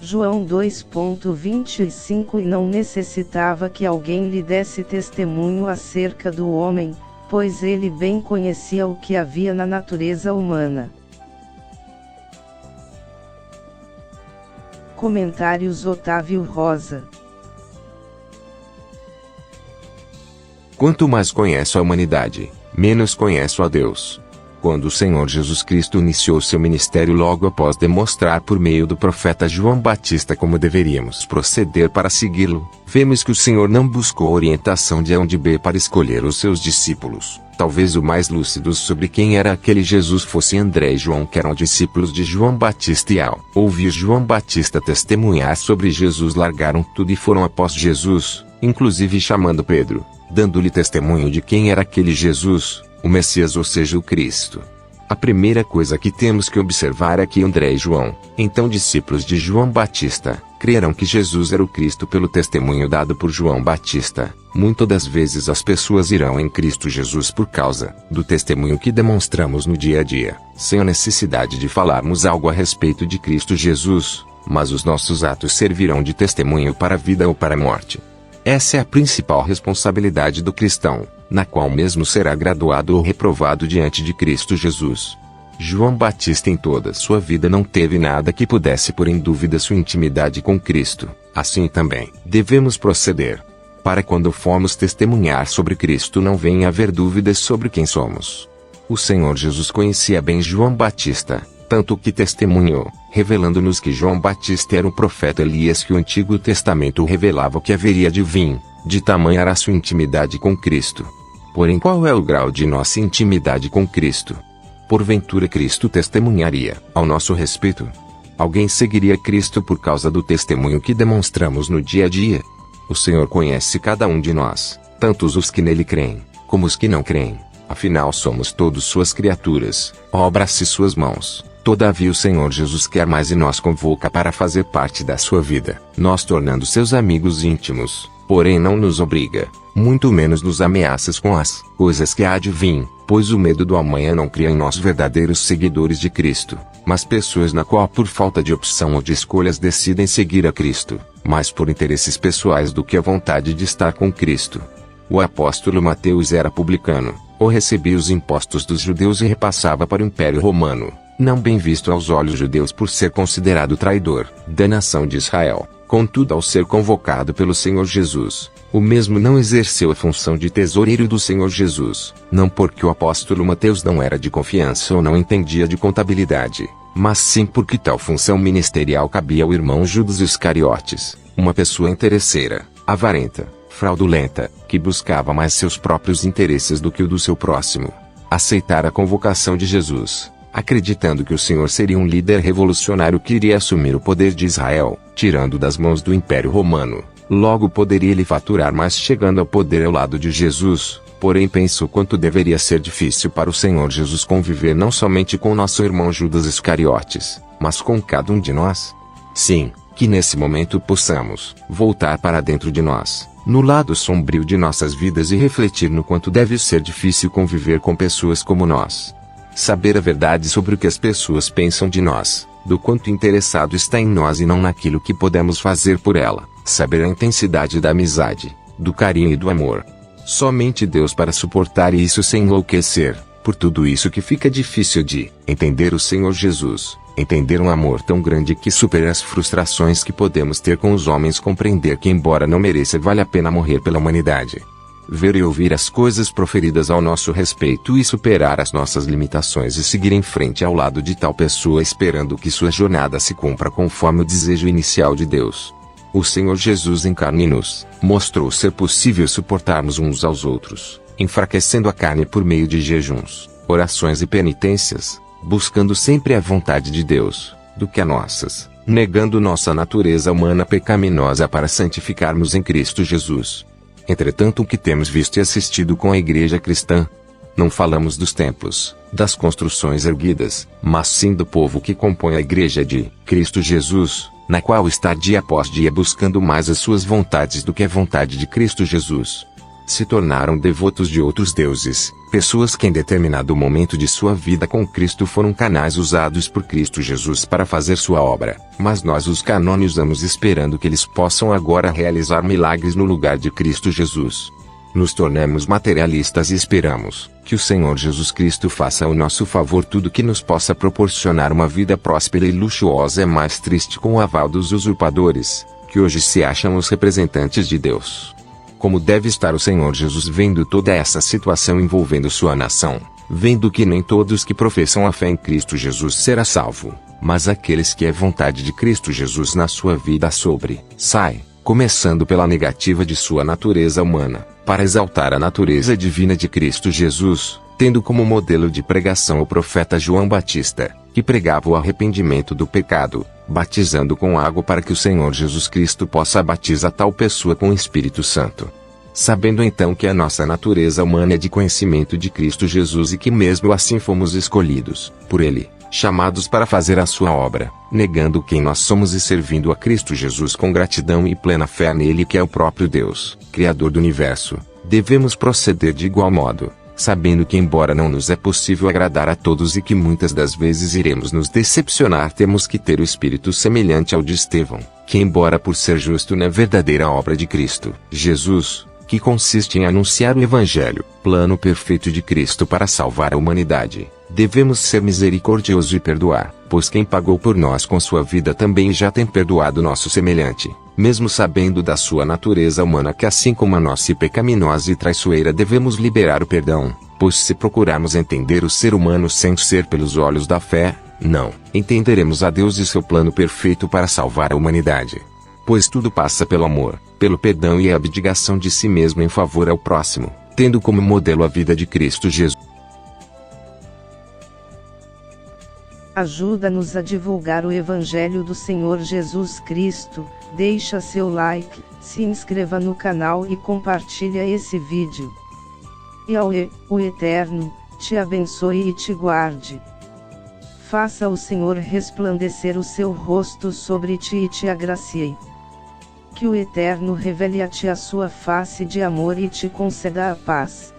João 2:25 E não necessitava que alguém lhe desse testemunho acerca do homem, pois ele bem conhecia o que havia na natureza humana. Comentários Otávio Rosa. Quanto mais conheço a humanidade, menos conheço a Deus. Quando o Senhor Jesus Cristo iniciou seu ministério logo após demonstrar por meio do profeta João Batista como deveríamos proceder para segui-lo, vemos que o Senhor não buscou orientação de A ou de B para escolher os seus discípulos. Talvez o mais lúcidos sobre quem era aquele Jesus fosse André e João, que eram discípulos de João Batista, e ao ouvir João Batista testemunhar sobre Jesus largaram tudo e foram após Jesus, inclusive chamando Pedro, dando-lhe testemunho de quem era aquele Jesus, o Messias, ou seja, o Cristo. A primeira coisa que temos que observar é que André e João, então discípulos de João Batista, creram que Jesus era o Cristo pelo testemunho dado por João Batista. Muitas das vezes as pessoas irão em Cristo Jesus por causa do testemunho que demonstramos no dia a dia, sem a necessidade de falarmos algo a respeito de Cristo Jesus, mas os nossos atos servirão de testemunho para a vida ou para a morte. Essa é a principal responsabilidade do cristão, na qual mesmo será graduado ou reprovado diante de Cristo Jesus. João Batista em toda sua vida não teve nada que pudesse pôr em dúvida sua intimidade com Cristo. Assim também devemos proceder, para quando formos testemunhar sobre Cristo não venha haver dúvidas sobre quem somos. O Senhor Jesus conhecia bem João Batista, tanto que testemunhou, revelando-nos que João Batista era o profeta Elias que o Antigo Testamento revelava que haveria de vir, de tamanha era a sua intimidade com Cristo. Porém, qual é o grau de nossa intimidade com Cristo? Porventura Cristo testemunharia ao nosso respeito? Alguém seguiria Cristo por causa do testemunho que demonstramos no dia a dia? O Senhor conhece cada um de nós, tanto os que nele creem, como os que não creem. Afinal somos todos suas criaturas, obras de suas mãos. Todavia o Senhor Jesus quer mais e nos convoca para fazer parte da sua vida, nós tornando seus amigos íntimos, porém não nos obriga, muito menos nos ameaças com as coisas que há de vir, pois o medo do amanhã não cria em nós verdadeiros seguidores de Cristo, mas pessoas na qual por falta de opção ou de escolhas decidem seguir a Cristo, mais por interesses pessoais do que a vontade de estar com Cristo. O apóstolo Mateus era publicano, ou recebia os impostos dos judeus e repassava para o Império Romano, não bem visto aos olhos judeus por ser considerado traidor da nação de Israel. Contudo, ao ser convocado pelo Senhor Jesus, o mesmo não exerceu a função de tesoureiro do Senhor Jesus, não porque o apóstolo Mateus não era de confiança ou não entendia de contabilidade, mas sim porque tal função ministerial cabia ao irmão Judas Iscariotes, uma pessoa interesseira, avarenta, fraudulenta, que buscava mais seus próprios interesses do que o do seu próximo. Aceitar a convocação de Jesus, acreditando que o Senhor seria um líder revolucionário que iria assumir o poder de Israel, tirando das mãos do Império Romano. Logo poderia ele faturar mais chegando ao poder ao lado de Jesus, porém pensou quanto deveria ser difícil para o Senhor Jesus conviver não somente com nosso irmão Judas Iscariotes, mas com cada um de nós. Sim, que nesse momento possamos voltar para dentro de nós, no lado sombrio de nossas vidas, e refletir no quanto deve ser difícil conviver com pessoas como nós. Saber a verdade sobre o que as pessoas pensam de nós, do quanto interessado está em nós e não naquilo que podemos fazer por ela. Saber a intensidade da amizade, do carinho e do amor. Somente Deus para suportar isso sem enlouquecer. Por tudo isso que fica difícil de entender o Senhor Jesus. Entender um amor tão grande que supera as frustrações que podemos ter com os homens. Compreender que, embora não mereça, vale a pena morrer pela humanidade. Ver e ouvir as coisas proferidas ao nosso respeito e superar as nossas limitações e seguir em frente ao lado de tal pessoa, esperando que sua jornada se cumpra conforme o desejo inicial de Deus. O Senhor Jesus em carne nos mostrou ser possível suportarmos uns aos outros, enfraquecendo a carne por meio de jejuns, orações e penitências, buscando sempre a vontade de Deus, do que a nossas, negando nossa natureza humana pecaminosa para santificarmos em Cristo Jesus. Entretanto, o que temos visto e assistido com a igreja cristã, não falamos dos templos, das construções erguidas, mas sim do povo que compõe a igreja de Cristo Jesus, na qual está dia após dia buscando mais as suas vontades do que a vontade de Cristo Jesus. se tornaram devotos de outros deuses, pessoas que em determinado momento de sua vida com Cristo foram canais usados por Cristo Jesus para fazer sua obra, mas nós os canonizamos esperando que eles possam agora realizar milagres no lugar de Cristo Jesus. Nos tornamos materialistas e esperamos que o Senhor Jesus Cristo faça ao nosso favor tudo que nos possa proporcionar uma vida próspera e luxuosa. É mais triste com o aval dos usurpadores, que hoje se acham os representantes de Deus. Como deve estar o Senhor Jesus vendo toda essa situação envolvendo sua nação, vendo que nem todos que professam a fé em Cristo Jesus será salvo, mas aqueles que é vontade de Cristo Jesus na sua vida sai, começando pela negativa de sua natureza humana, para exaltar a natureza divina de Cristo Jesus, tendo como modelo de pregação o profeta João Batista, que pregava o arrependimento do pecado, batizando com água para que o Senhor Jesus Cristo possa batizar tal pessoa com o Espírito Santo. Sabendo então que a nossa natureza humana é de conhecimento de Cristo Jesus e que mesmo assim fomos escolhidos por Ele, chamados para fazer a sua obra, negando quem nós somos e servindo a Cristo Jesus com gratidão e plena fé nele que é o próprio Deus, Criador do Universo, devemos proceder de igual modo, sabendo que embora não nos é possível agradar a todos e que muitas das vezes iremos nos decepcionar, temos que ter o espírito semelhante ao de Estevão, que embora por ser justo na verdadeira obra de Cristo Jesus, que consiste em anunciar o Evangelho, plano perfeito de Cristo para salvar a humanidade, devemos ser misericordiosos e perdoar, pois quem pagou por nós com sua vida também já tem perdoado nosso semelhante, mesmo sabendo da sua natureza humana que assim como a nossa é pecaminosa e traiçoeira devemos liberar o perdão, pois se procurarmos entender o ser humano sem ser pelos olhos da fé, não entenderemos a Deus e seu plano perfeito para salvar a humanidade. Pois tudo passa pelo amor, pelo perdão e a abdicação de si mesmo em favor ao próximo, tendo como modelo a vida de Cristo Jesus. Ajuda-nos a divulgar o Evangelho do Senhor Jesus Cristo, deixa seu like, se inscreva no canal e compartilha esse vídeo. Yahweh, o Eterno, te abençoe e te guarde. Faça o Senhor resplandecer o seu rosto sobre ti e te agracie. Que o Eterno revele a ti a sua face de amor e te conceda a paz.